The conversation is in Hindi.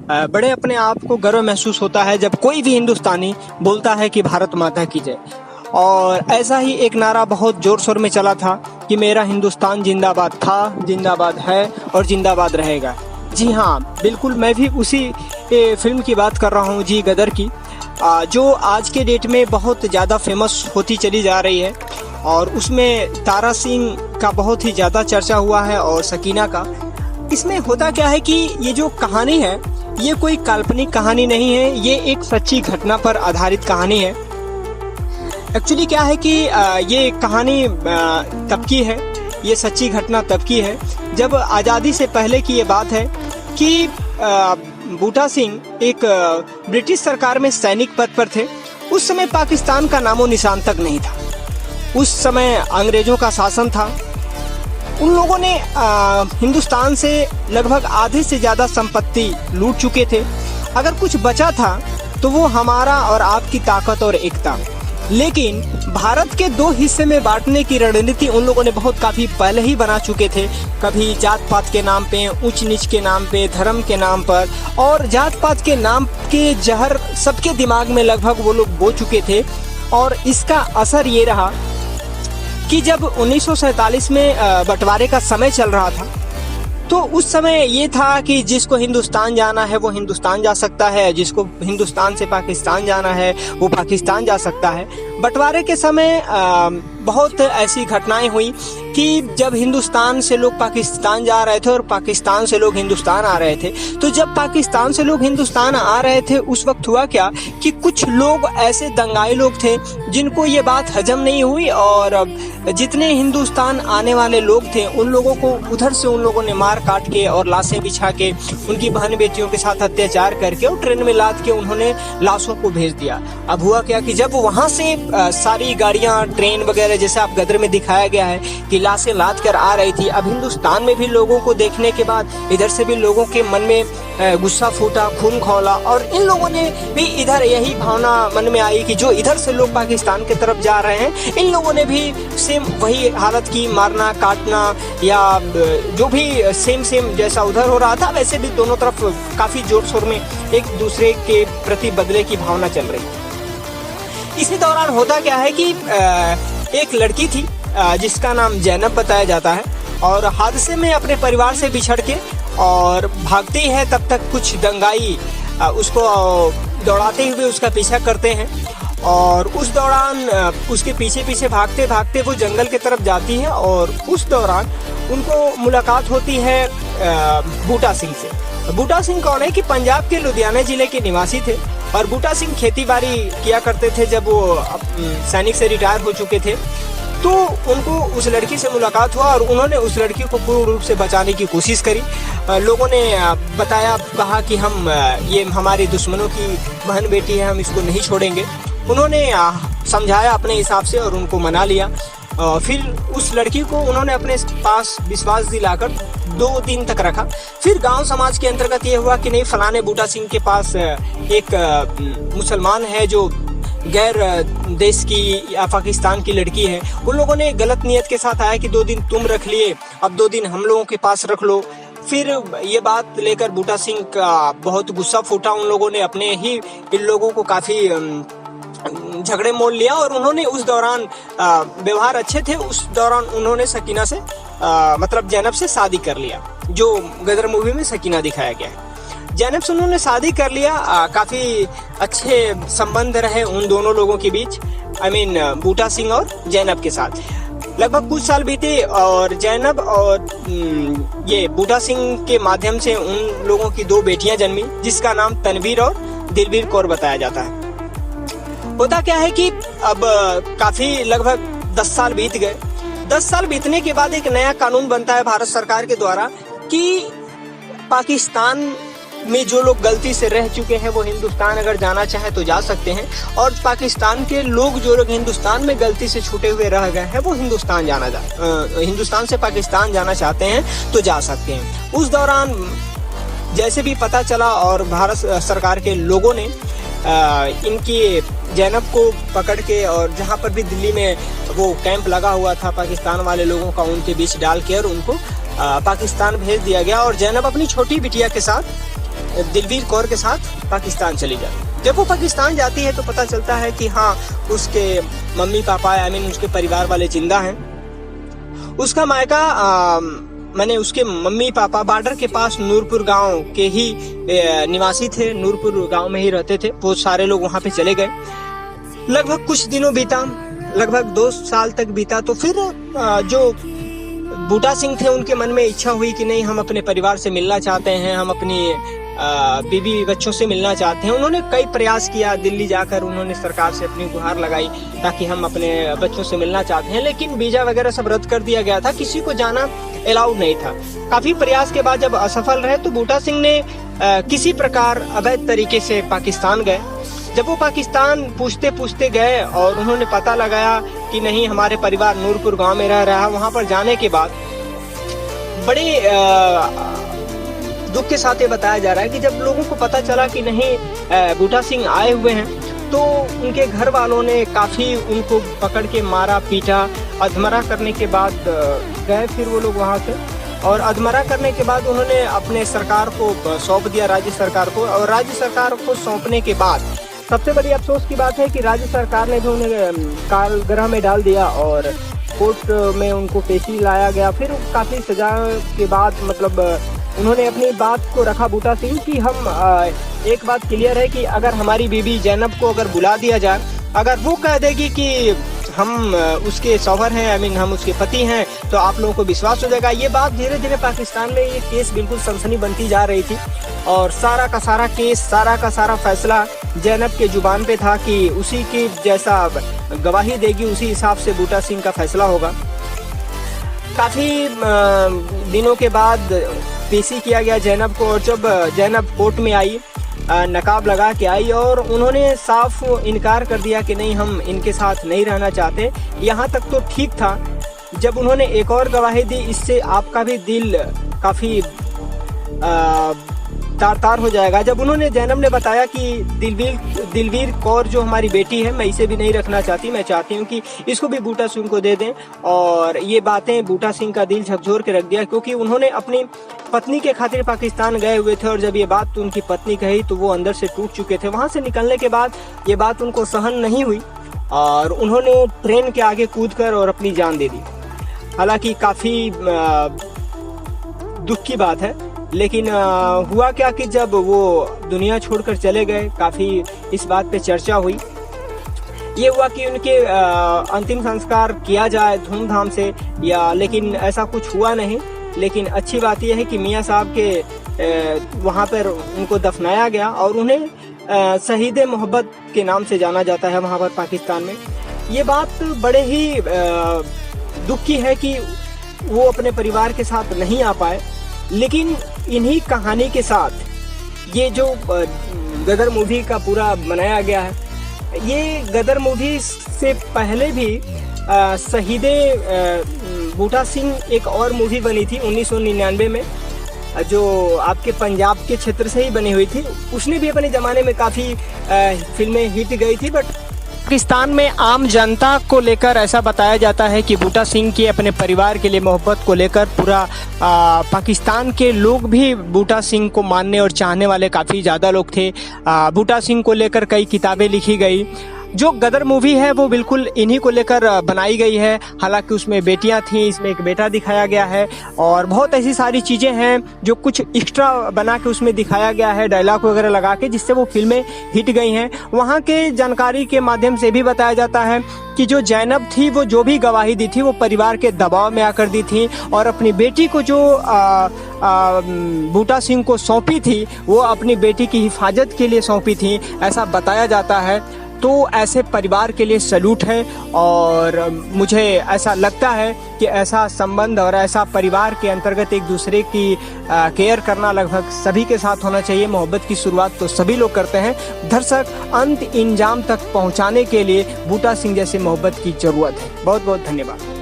बड़े अपने आप को गर्व महसूस होता है जब कोई भी हिंदुस्तानी बोलता है कि भारत माता की जय। और ऐसा ही एक नारा बहुत जोर शोर में चला था कि मेरा हिंदुस्तान जिंदाबाद था, जिंदाबाद है और जिंदाबाद रहेगा। जी हाँ, बिल्कुल मैं भी उसी फिल्म की बात कर रहा हूँ जी, गदर की, जो आज के डेट में बहुत ज़्यादा फेमस होती चली जा रही है। और उसमें तारा सिंह का बहुत ही ज़्यादा चर्चा हुआ है और सकीना का। इसमें होता क्या है कि ये जो कहानी है ये कोई काल्पनिक कहानी नहीं है, ये एक सच्ची घटना पर आधारित कहानी है। एक्चुअली क्या है कि ये कहानी तब की है, ये सच्ची घटना तब की है जब आज़ादी से पहले की ये बात है कि बूटा सिंह एक ब्रिटिश सरकार में सैनिक पद पर थे। उस समय पाकिस्तान का नामो निशान तक नहीं था, उस समय अंग्रेजों का शासन था। उन लोगों ने हिंदुस्तान से लगभग आधे से ज़्यादा संपत्ति लूट चुके थे। अगर कुछ बचा था तो वो हमारा और आपकी ताकत और एकता। लेकिन भारत के दो हिस्से में बांटने की रणनीति उन लोगों ने काफ़ी पहले ही बना चुके थे। कभी जात पात के नाम पे, ऊंच नीच के नाम पे, धर्म के नाम पर, और जात पात के नाम के जहर सबके दिमाग में लगभग वो लोग बो चुके थे। और इसका असर ये रहा कि जब 1947 में बंटवारे का समय चल रहा था तो उस समय ये था कि जिसको हिंदुस्तान जाना है वो हिंदुस्तान जा सकता है, जिसको हिंदुस्तान से पाकिस्तान जाना है वो पाकिस्तान जा सकता है। बंटवारे के समय बहुत ऐसी घटनाएं हुई कि जब हिंदुस्तान से लोग पाकिस्तान जा रहे थे और पाकिस्तान से लोग हिंदुस्तान आ रहे थे, तो जब पाकिस्तान से लोग हिंदुस्तान आ रहे थे उस वक्त हुआ क्या कि कुछ लोग ऐसे दंगाई लोग थे जिनको ये बात हजम नहीं हुई, और जितने हिंदुस्तान आने वाले लोग थे उन लोगों को उधर से उन लोगों ने मार काट के और लाशें बिछा के उनकी बहन बेटियों के साथ अत्याचार करके और ट्रेन में लाद के उन्होंने लाशों को भेज दिया। अब हुआ क्या कि जब वहां से सारी गाड़ियां, ट्रेन वगैरह जैसे आप गदर में दिखाया गया है कि लाशें लाद कर आ रही थी, अब हिंदुस्तान में भी लोगों को देखने के बाद इधर से भी लोगों के मन में गुस्सा फूटा, खून खौला, और इन लोगों ने भी इधर यही भावना मन में आई कि जो इधर से लोग पाकिस्तान की तरफ जा रहे हैं इन लोगों ने भी सेम वही हालत की, मारना काटना या जो भी सेम जैसा उधर हो रहा था वैसे भी दोनों तरफ काफी जोर शोर में एक दूसरे के प्रति बदले की भावना चल रही थी। इसी दौरान होता क्या है कि एक लड़की थी जिसका नाम जैनब बताया जाता है, और हादसे में अपने परिवार से बिछड़ के और भागती है तब तक कुछ दंगाई उसको दौड़ाते हुए उसका पीछा करते हैं, और उस दौरान उसके पीछे पीछे भागते भागते वो जंगल की तरफ जाती है, और उस दौरान उनको मुलाकात होती है बूटा सिंह से। बूटा सिंह कौन है कि पंजाब के लुधियाना जिले के निवासी थे, और बूटा सिंह खेती-बाड़ी किया करते थे जब वो सैनिक से रिटायर हो चुके थे। तो उनको उस लड़की से मुलाकात हुआ और उन्होंने उस लड़की को पूर्ण रूप से बचाने की कोशिश करी। लोगों ने बताया, कहा कि हम ये हमारे दुश्मनों की बहन बेटी है, हम इसको नहीं छोड़ेंगे। उन्होंने समझाया अपने हिसाब से और उनको मना लिया। फिर उस लड़की को उन्होंने अपने पास विश्वास दिलाकर 2 दिन तक रखा। फिर गांव समाज के अंतर्गत ये हुआ कि नहीं, फलाने बूटा सिंह के पास एक मुसलमान है जो गैर देश की या पाकिस्तान की लड़की है। उन लोगों ने गलत नियत के साथ आया कि 2 दिन तुम रख लिए, अब 2 दिन हम लोगों के पास रख लो। फिर ये बात लेकर बूटा सिंह का बहुत गुस्सा फूटा। उन लोगों ने अपने ही इन लोगों को काफी झगड़े मोल लिया, और उन्होंने उस दौरान व्यवहार अच्छे थे, उस दौरान उन्होंने सकीना से मतलब जैनब से शादी कर लिया, जो गदर मूवी में सकीना दिखाया गया है। जैनब से उन्होंने शादी कर लिया। काफी अच्छे संबंध रहे उन दोनों लोगों के बीच, बूटा सिंह और जैनब के साथ। लगभग कुछ साल बीते और जैनब और ये बूटा सिंह के माध्यम से उन लोगों की 2 बेटियां जन्मी, जिसका नाम तनवीर और दिलवीर कौर बताया जाता है। होता क्या है कि अब काफी लगभग 10 साल बीत गए। 10 साल बीतने के बाद एक नया कानून बनता है भारत सरकार के द्वारा कि पाकिस्तान में जो लोग गलती से रह चुके हैं वो हिंदुस्तान अगर जाना चाहे तो जा सकते हैं, और पाकिस्तान के लोग जो लोग हिंदुस्तान में गलती से छूटे हुए रह गए हैं वो हिंदुस्तान से पाकिस्तान जाना चाहते हैं तो जा सकते हैं। उस दौरान जैसे भी पता चला और भारत सरकार के लोगों ने इनकी जैनब को पकड़ के, और जहाँ पर भी दिल्ली में वो कैंप लगा हुआ था पाकिस्तान वाले लोगों का, उनके बीच डाल के और उनको पाकिस्तान भेज दिया गया। और जैनब अपनी छोटी बिटिया के साथ दिलवीर कौर के साथ पाकिस्तान चली जाती है। जब वो पाकिस्तान जाती है तो पता चलता है कि हाँ, उसके मम्मी पापा उसके परिवार वाले जिंदा हैं। उसका मायका मैंने उसके मम्मी पापा बॉर्डर के पास नूरपुर गांव के ही निवासी थे, नूरपुर गांव में ही रहते थे। वो सारे लोग वहां पे चले गए। लगभग कुछ दिनों बीता, लगभग 2 साल तक बीता। तो फिर जो बूटा सिंह थे उनके मन में इच्छा हुई कि नहीं, हम अपने परिवार से मिलना चाहते हैं, हम अपनी बीबी बच्चों से मिलना चाहते हैं। उन्होंने कई प्रयास किया, दिल्ली जाकर उन्होंने सरकार से अपनी गुहार लगाई ताकि हम अपने बच्चों से मिलना चाहते हैं, लेकिन वीजा वगैरह सब रद्द कर दिया गया था, किसी को जाना अलाउड नहीं था। काफी प्रयास के बाद जब असफल रहे तो बूटा सिंह ने किसी प्रकार अवैध तरीके से पाकिस्तान गए। जब वो पाकिस्तान पूछते पूछते गए और उन्होंने पता लगाया कि नहीं, हमारे परिवार नूरपुर गांव में रह रहा है, वहां पर जाने के बाद बड़े दुख के साथ ये बताया जा रहा है कि जब लोगों को पता चला कि नहीं बूटा सिंह आए हुए हैं, तो उनके घर वालों ने काफी उनको पकड़ के मारा पीटा। अधमरा करने के बाद गए फिर वो लोग वहां से, और अधमरा करने के बाद उन्होंने अपने सरकार को सौंप दिया, राज्य सरकार को। और राज्य सरकार को सौंपने के बाद सबसे बड़ी अफसोस की बात है कि राज्य सरकार ने भी उन्हें कारागृह में डाल दिया और कोर्ट में उनको पेशी लाया गया। फिर काफी सजा के बाद मतलब उन्होंने अपनी बात को रखा बूटा सिंह कि हम एक बात क्लियर है कि अगर हमारी बीबी जैनब को अगर बुला दिया जाए, अगर वो कह देगी कि हम उसके शौहर हैं, हम उसके पति हैं, तो आप लोगों को विश्वास हो जाएगा। ये बात धीरे धीरे पाकिस्तान में ये केस बिल्कुल सनसनी बनती जा रही थी और सारा का सारा केस, सारा का सारा फैसला जैनब के जुबान पे था कि उसी की जैसा गवाही देगी उसी हिसाब से बूटा सिंह का फैसला होगा। काफी दिनों के बाद पेशी किया गया जैनब को, और जब जैनब कोर्ट में आई, नकाब लगा के आई और उन्होंने साफ इनकार कर दिया कि नहीं, हम इनके साथ नहीं रहना चाहते। यहाँ तक तो ठीक था। जब उन्होंने एक और गवाही दी, इससे आपका भी दिल काफी तार हो जाएगा। जब उन्होंने जैनब ने बताया कि दिलवीर कौर जो हमारी बेटी है, मैं इसे भी नहीं रखना चाहती, मैं चाहती हूँ कि इसको भी बूटा सिंह को दे दें। और ये बातें बूटा सिंह का दिल झकझोर के रख दिया, क्योंकि उन्होंने अपनी पत्नी के खातिर पाकिस्तान गए हुए थे और जब ये बात उनकी पत्नी कही तो वो अंदर से टूट चुके थे। वहां से निकलने के बाद ये बात उनको सहन नहीं हुई और उन्होंने ट्रेन के आगे कूदकर और अपनी जान दे दी। हालांकि काफी दुख की बात है, लेकिन हुआ क्या कि जब वो दुनिया छोड़कर चले गए, काफी इस बात पे चर्चा हुई। ये हुआ कि उनके अंतिम संस्कार किया जाए धूमधाम से, लेकिन ऐसा कुछ हुआ नहीं। लेकिन अच्छी बात यह है कि मियाँ साहब के वहाँ पर उनको दफनाया गया और उन्हें शहीद मोहब्बत के नाम से जाना जाता है वहाँ पर पाकिस्तान में। ये बात बड़े ही दुख की है कि वो अपने परिवार के साथ नहीं आ पाए। लेकिन इन्हीं कहानी के साथ ये जो गदर मूवी का पूरा बनाया गया है, ये गदर मूवी से पहले भी शहीदे बूटा सिंह एक और मूवी बनी थी 1999 में, जो आपके पंजाब के क्षेत्र से ही बनी हुई थी। उसने भी अपने ज़माने में काफ़ी फिल्में हिट गई थी। बट पाकिस्तान में आम जनता को लेकर ऐसा बताया जाता है कि बूटा सिंह की अपने परिवार के लिए मोहब्बत को लेकर पूरा पाकिस्तान के लोग भी बूटा सिंह को मानने और चाहने वाले काफ़ी ज़्यादा लोग थे। बूटा सिंह को लेकर कई किताबें लिखी गई। जो गदर मूवी है वो बिल्कुल इन्हीं को लेकर बनाई गई है। हालांकि उसमें बेटियां थीं, इसमें एक बेटा दिखाया गया है और बहुत ऐसी सारी चीज़ें हैं जो कुछ एक्स्ट्रा बना के उसमें दिखाया गया है, डायलॉग वगैरह लगा के, जिससे वो फिल्में हिट गई हैं। वहाँ के जानकारी के माध्यम से भी बताया जाता है कि जो जैनब थी वो जो भी गवाही दी थी वो परिवार के दबाव में आकर दी थी और अपनी बेटी को जो बूटा सिंह को सौंपी थी वो अपनी बेटी की हिफाजत के लिए सौंपी थी, ऐसा बताया जाता है। तो ऐसे परिवार के लिए सैल्यूट है और मुझे ऐसा लगता है कि ऐसा संबंध और ऐसा परिवार के अंतर्गत एक दूसरे की केयर करना लगभग सभी के साथ होना चाहिए। मोहब्बत की शुरुआत तो सभी लोग करते हैं, दर्शक अंत इंजाम तक पहुंचाने के लिए बूटा सिंह जैसे मोहब्बत की जरूरत है। बहुत बहुत धन्यवाद।